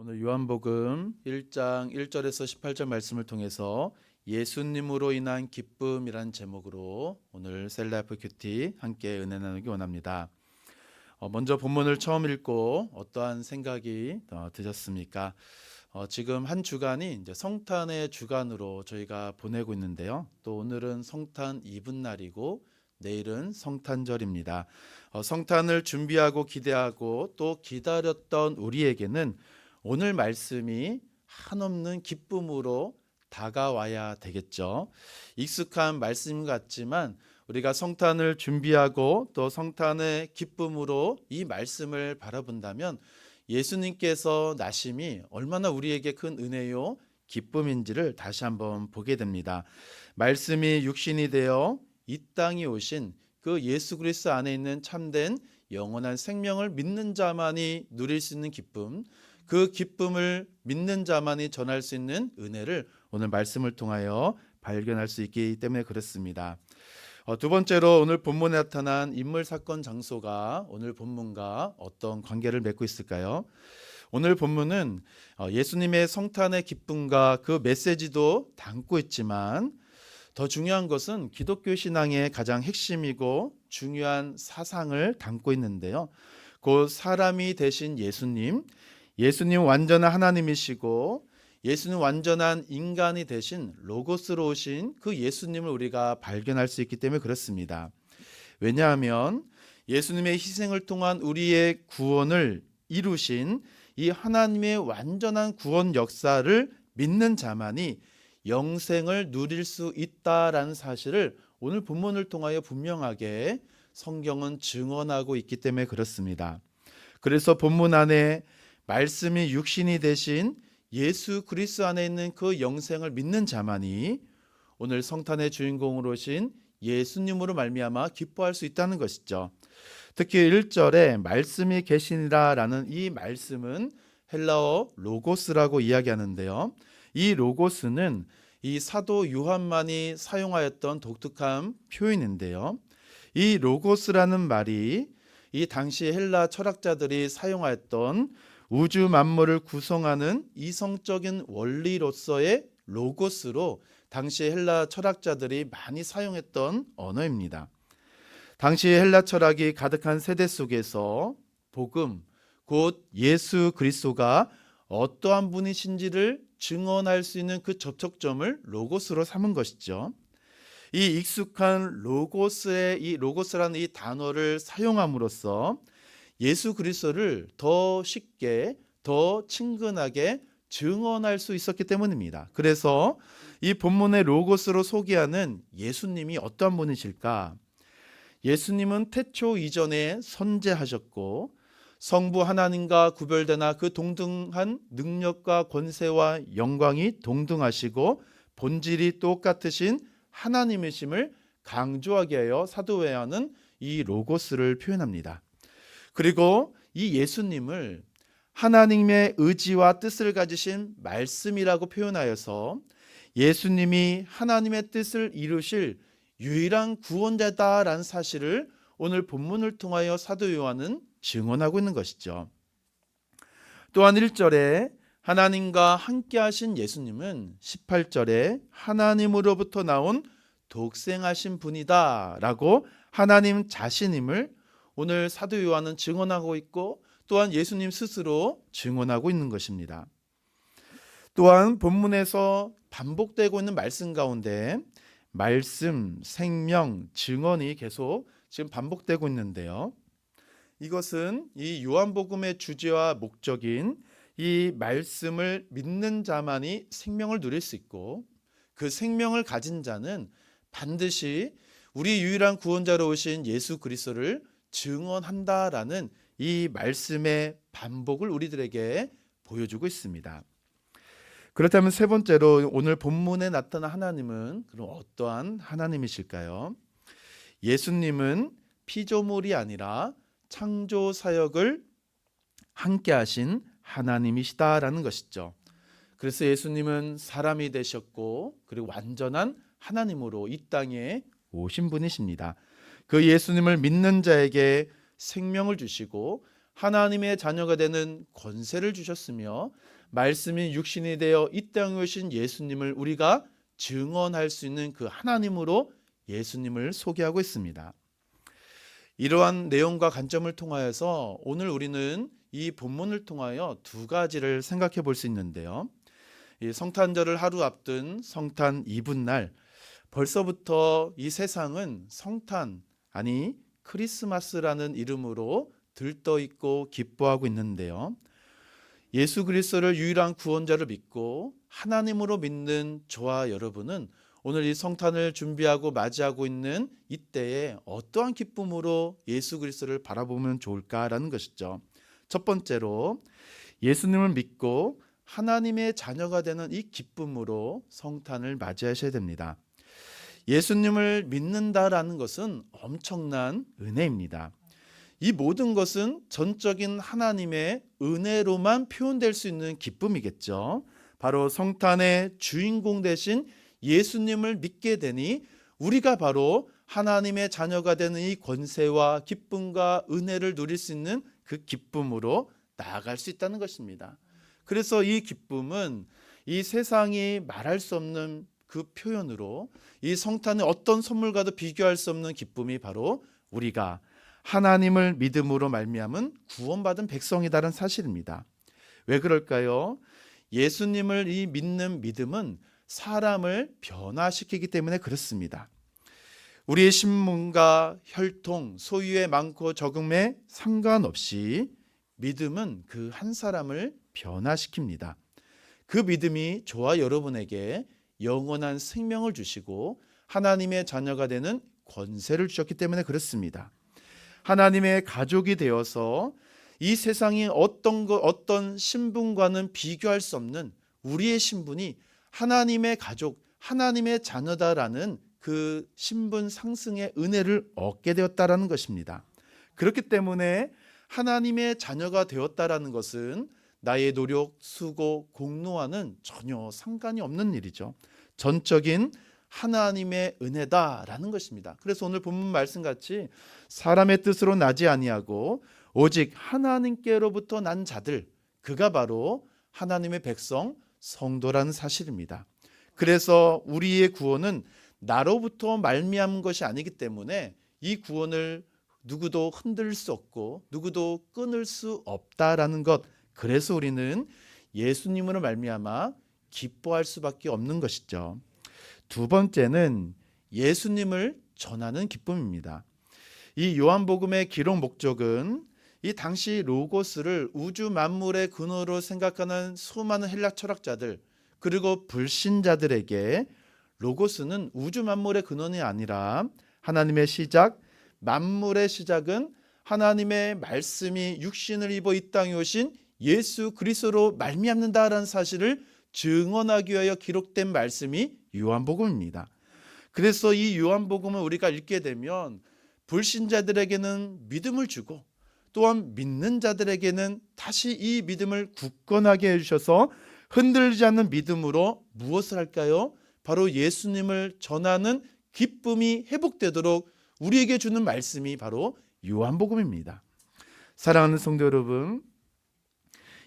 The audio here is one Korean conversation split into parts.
오늘 요한복음 1장 1절에서 18절 말씀을 통해서 예수님으로 인한 기쁨이란 제목으로 오늘 셀라이프 큐티 함께 은혜 나누기 원합니다. 먼저 본문을 처음 읽고 어떠한 생각이 드셨습니까? 지금 한 주간이 이제 성탄의 주간으로 저희가 보내고 있는데요. 또 오늘은 성탄 이브날이고 내일은 성탄절입니다. 성탄을 준비하고 기대하고 또 기다렸던 우리에게는 오늘 말씀이 한없는 기쁨으로 다가와야 되겠죠. 익숙한 말씀 같지만 우리가 성탄을 준비하고 또 성탄의 기쁨으로 이 말씀을 바라본다면 예수님께서 나심이 얼마나 우리에게 큰 은혜요 기쁨인지를 다시 한번 보게 됩니다. 말씀이 육신이 되어 이 땅에 오신 그 예수 그리스도 안에 있는 참된 영원한 생명을 믿는 자만이 누릴 수 있는 기쁨, 그 기쁨을 믿는 자만이 전할 수 있는 은혜를 오늘 말씀을 통하여 발견할 수 있기 때문에 그렇습니다. 두 번째로 오늘 본문에 나타난 인물 사건 장소가 오늘 본문과 어떤 관계를 맺고 있을까요? 오늘 본문은 예수님의 성탄의 기쁨과 그 메시지도 담고 있지만 더 중요한 것은 기독교 신앙의 가장 핵심이고 중요한 사상을 담고 있는데요. 곧 사람이 되신 예수님 완전한 하나님이시고 예수님 완전한 인간이 되신 로고스로 오신 그 예수님을 우리가 발견할 수 있기 때문에 그렇습니다. 왜냐하면 예수님의 희생을 통한 우리의 구원을 이루신 이 하나님의 완전한 구원 역사를 믿는 자만이 영생을 누릴 수 있다라는 사실을 오늘 본문을 통하여 분명하게 성경은 증언하고 있기 때문에 그렇습니다. 그래서 본문 안에 말씀이 육신이 되신 예수 그리스도 안에 있는 그 영생을 믿는 자만이 오늘 성탄의 주인공으로 오신 예수님으로 말미암아 기뻐할 수 있다는 것이죠. 특히 1절에 말씀이 계시니라라는 이 말씀은 헬라어 로고스라고 이야기하는데요. 이 로고스는 이 사도 요한만이 사용하였던 독특한 표현인데요. 이 로고스라는 말이 이 당시 헬라 철학자들이 사용하였던 우주 만물을 구성하는 이성적인 원리로서의 로고스로 당시 헬라 철학자들이 많이 사용했던 언어입니다. 당시 헬라 철학이 가득한 세대 속에서 복음, 곧 예수 그리스도가 어떠한 분이신지를 증언할 수 있는 그 접촉점을 로고스로 삼은 것이죠. 이 익숙한 이 로고스라는 이 단어를 사용함으로써 예수 그리스도를 더 쉽게 더 친근하게 증언할 수 있었기 때문입니다. 그래서 이 본문의 로고스로 소개하는 예수님이 어떠한 분이실까? 예수님은 태초 이전에 선재하셨고 성부 하나님과 구별되나 그 동등한 능력과 권세와 영광이 동등하시고 본질이 똑같으신 하나님이심을 강조하게 하여 사도 요한은 이 로고스를 표현합니다. 그리고 이 예수님을 하나님의 의지와 뜻을 가지신 말씀이라고 표현하여서 예수님이 하나님의 뜻을 이루실 유일한 구원자다라는 사실을 오늘 본문을 통하여 사도 요한은 증언하고 있는 것이죠. 또한 1절에 하나님과 함께 하신 예수님은 18절에 하나님으로부터 나온 독생하신 분이다 라고 하나님 자신임을 오늘 사도 요한은 증언하고 있고 또한 예수님 스스로 증언하고 있는 것입니다. 또한 본문에서 반복되고 있는 말씀 가운데 말씀, 생명, 증언이 계속 지금 반복되고 있는데요. 이것은 이 요한복음의 주제와 목적인 이 말씀을 믿는 자만이 생명을 누릴 수 있고 그 생명을 가진 자는 반드시 우리 유일한 구원자로 오신 예수 그리스도를 증언한다라는 이 말씀의 반복을 우리들에게 보여주고 있습니다. 그렇다면 세 번째로 오늘 본문에 나타난 하나님은 그럼 어떠한 하나님이실까요? 예수님은 피조물이 아니라 창조 사역을 함께 하신 하나님이시다라는 것이죠. 그래서 예수님은 사람이 되셨고 그리고 완전한 하나님으로 이 땅에 오신 분이십니다. 그 예수님을 믿는 자에게 생명을 주시고 하나님의 자녀가 되는 권세를 주셨으며 말씀이 육신이 되어 이 땅에 오신 예수님을 우리가 증언할 수 있는 그 하나님으로 예수님을 소개하고 있습니다. 이러한 내용과 관점을 통하여서 오늘 우리는 이 본문을 통하여 두 가지를 생각해 볼 수 있는데요. 이 성탄절을 하루 앞둔 성탄 이브날, 벌써부터 이 세상은 성탄, 아니 크리스마스라는 이름으로 들떠있고 기뻐하고 있는데요. 예수 그리스도를 유일한 구원자를 믿고 하나님으로 믿는 저와 여러분은 오늘 이 성탄을 준비하고 맞이하고 있는 이때에 어떠한 기쁨으로 예수 그리스도를 바라보면 좋을까라는 것이죠. 첫 번째로 예수님을 믿고 하나님의 자녀가 되는 이 기쁨으로 성탄을 맞이하셔야 됩니다. 예수님을 믿는다라는 것은 엄청난 은혜입니다. 이 모든 것은 전적인 하나님의 은혜로만 표현될 수 있는 기쁨이겠죠. 바로 성탄의 주인공 되신 예수님을 믿게 되니 우리가 바로 하나님의 자녀가 되는 이 권세와 기쁨과 은혜를 누릴 수 있는 그 기쁨으로 나아갈 수 있다는 것입니다. 그래서 이 기쁨은 이 세상이 말할 수 없는 그 표현으로 이 성탄의 어떤 선물과도 비교할 수 없는 기쁨이 바로 우리가 하나님을 믿음으로 말미암은 구원받은 백성이다라는 사실입니다. 왜 그럴까요? 예수님을 이 믿는 믿음은 사람을 변화시키기 때문에 그렇습니다. 우리의 신분과 혈통, 소유의 많고 적음에 상관없이 믿음은 그 한 사람을 변화시킵니다. 그 믿음이 저와 여러분에게 영원한 생명을 주시고 하나님의 자녀가 되는 권세를 주셨기 때문에 그렇습니다. 하나님의 가족이 되어서 이 세상의 어떤 신분과는 비교할 수 없는 우리의 신분이 하나님의 가족, 하나님의 자녀다라는 그 신분 상승의 은혜를 얻게 되었다라는 것입니다. 그렇기 때문에 하나님의 자녀가 되었다라는 것은 나의 노력, 수고, 공로와는 전혀 상관이 없는 일이죠. 전적인 하나님의 은혜다라는 것입니다. 그래서 오늘 본문 말씀같이 사람의 뜻으로 나지 아니하고 오직 하나님께로부터 난 자들, 그가 바로 하나님의 백성, 성도라는 사실입니다. 그래서 우리의 구원은 나로부터 말미암은 것이 아니기 때문에 이 구원을 누구도 흔들 수 없고 누구도 끊을 수 없다라는 것, 그래서 우리는 예수님으로 말미암아 기뻐할 수밖에 없는 것이죠. 두 번째는 예수님을 전하는 기쁨입니다. 이 요한복음의 기록 목적은 이 당시 로고스를 우주 만물의 근원으로 생각하는 수많은 헬라 철학자들 그리고 불신자들에게 로고스는 우주 만물의 근원이 아니라 하나님의 시작, 만물의 시작은 하나님의 말씀이 육신을 입어 이 땅에 오신 예수 그리스도로 말미암는다라는 사실을 증언하기 위하여 기록된 말씀이 요한복음입니다. 그래서 이 요한복음을 우리가 읽게 되면 불신자들에게는 믿음을 주고 또한 믿는 자들에게는 다시 이 믿음을 굳건하게 해주셔서 흔들리지 않는 믿음으로 무엇을 할까요? 바로 예수님을 전하는 기쁨이 회복되도록 우리에게 주는 말씀이 바로 요한복음입니다. 사랑하는 성도 여러분,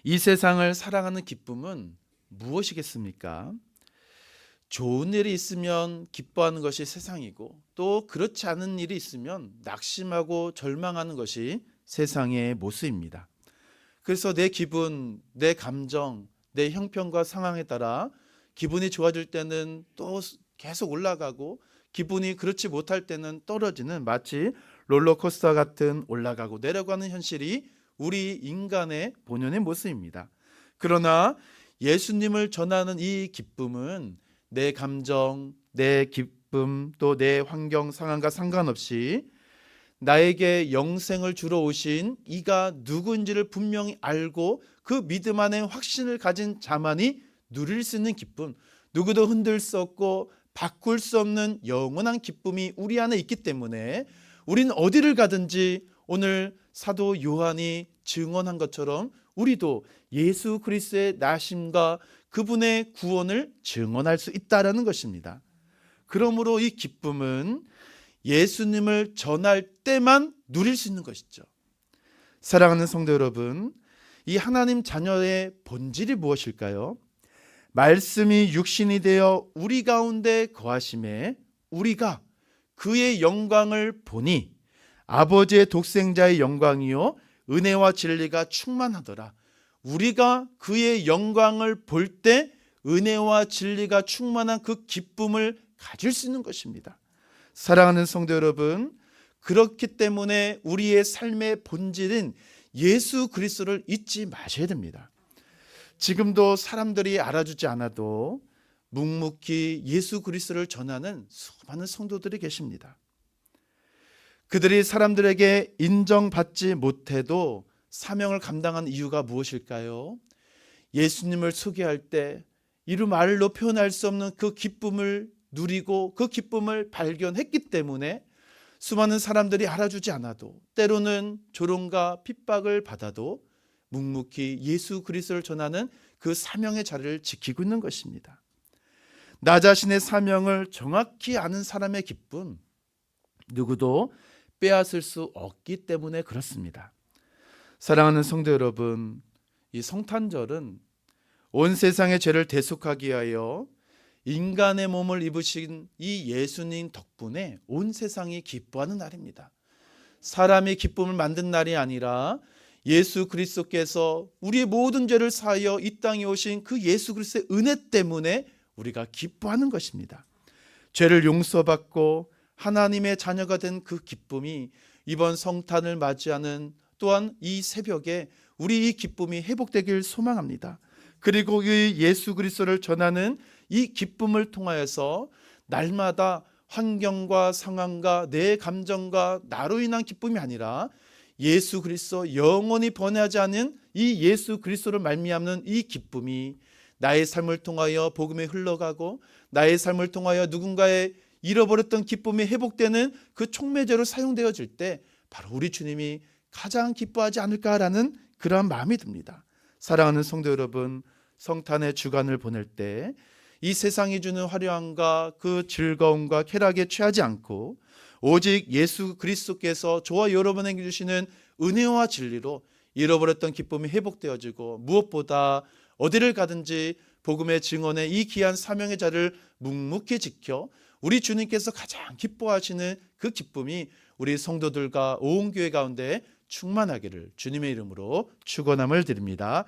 이 세상을 사랑하는 기쁨은 무엇이겠습니까? 좋은 일이 있으면 기뻐하는 것이 세상이고 또 그렇지 않은 일이 있으면 낙심하고 절망하는 것이 세상의 모습입니다. 그래서 내 기분, 내 감정, 내 형편과 상황에 따라 기분이 좋아질 때는 또 계속 올라가고 기분이 그렇지 못할 때는 떨어지는 마치 롤러코스터 같은 올라가고 내려가는 현실이 우리 인간의 본연의 모습입니다. 그러나 예수님을 전하는 이 기쁨은 내 감정, 내 기쁨, 또 내 환경 상황과 상관없이 나에게 영생을 주러 오신 이가 누구인지를 분명히 알고 그 믿음 안에 확신을 가진 자만이 누릴 수 있는 기쁨, 누구도 흔들 수 없고 바꿀 수 없는 영원한 기쁨이 우리 안에 있기 때문에 우리는 어디를 가든지 오늘 사도 요한이 증언한 것처럼 우리도 예수 그리스도의 나심과 그분의 구원을 증언할 수 있다라는 것입니다. 그러므로 이 기쁨은 예수님을 전할 때만 누릴 수 있는 것이죠. 사랑하는 성도 여러분, 이 하나님 자녀의 본질이 무엇일까요? 말씀이 육신이 되어 우리 가운데 거하심에 우리가 그의 영광을 보니 아버지의 독생자의 영광이요 은혜와 진리가 충만하더라. 우리가 그의 영광을 볼 때 은혜와 진리가 충만한 그 기쁨을 가질 수 있는 것입니다. 사랑하는 성도 여러분, 그렇기 때문에 우리의 삶의 본질인 예수 그리스도를 잊지 마셔야 됩니다. 지금도 사람들이 알아주지 않아도 묵묵히 예수 그리스도를 전하는 수많은 성도들이 계십니다. 그들이 사람들에게 인정받지 못해도 사명을 감당한 이유가 무엇일까요? 예수님을 소개할 때 이루 말로 표현할 수 없는 그 기쁨을 누리고 그 기쁨을 발견했기 때문에 수많은 사람들이 알아주지 않아도, 때로는 조롱과 핍박을 받아도 묵묵히 예수 그리스도를 전하는 그 사명의 자리를 지키고 있는 것입니다. 나 자신의 사명을 정확히 아는 사람의 기쁨, 누구도 빼앗을 수 없기 때문에 그렇습니다. 사랑하는 성도 여러분, 이 성탄절은 온 세상의 죄를 대속하기 위하여 인간의 몸을 입으신 이 예수님 덕분에 온 세상이 기뻐하는 날입니다. 사람이 기쁨을 만든 날이 아니라 예수 그리스도께서 우리의 모든 죄를 사하여 이 땅에 오신 그 예수 그리스도의 은혜 때문에 우리가 기뻐하는 것입니다. 죄를 용서받고 하나님의 자녀가 된 그 기쁨이 이번 성탄을 맞이하는 또한 이 새벽에 우리 이 기쁨이 회복되길 소망합니다. 그리고 이 예수 그리스도를 전하는 이 기쁨을 통하여서 날마다 환경과 상황과 내 감정과 나로 인한 기쁨이 아니라 예수 그리스도 영원히 번뇌하지 않은 이 예수 그리스도를 말미암는 이 기쁨이 나의 삶을 통하여 복음이 흘러가고 나의 삶을 통하여 누군가의 잃어버렸던 기쁨이 회복되는 그 촉매제로 사용되어질 때 바로 우리 주님이 가장 기뻐하지 않을까라는 그러한 마음이 듭니다. 사랑하는 성도 여러분, 성탄의 주간을 보낼 때 이 세상이 주는 화려함과 그 즐거움과 쾌락에 취하지 않고 오직 예수 그리스도께서 저와 여러분에게 주시는 은혜와 진리로 잃어버렸던 기쁨이 회복되어지고 무엇보다 어디를 가든지 복음의 증언의 이 귀한 사명의 자를 묵묵히 지켜 우리 주님께서 가장 기뻐하시는 그 기쁨이 우리 성도들과 온 교회 가운데 충만하기를 주님의 이름으로 축원함을 드립니다.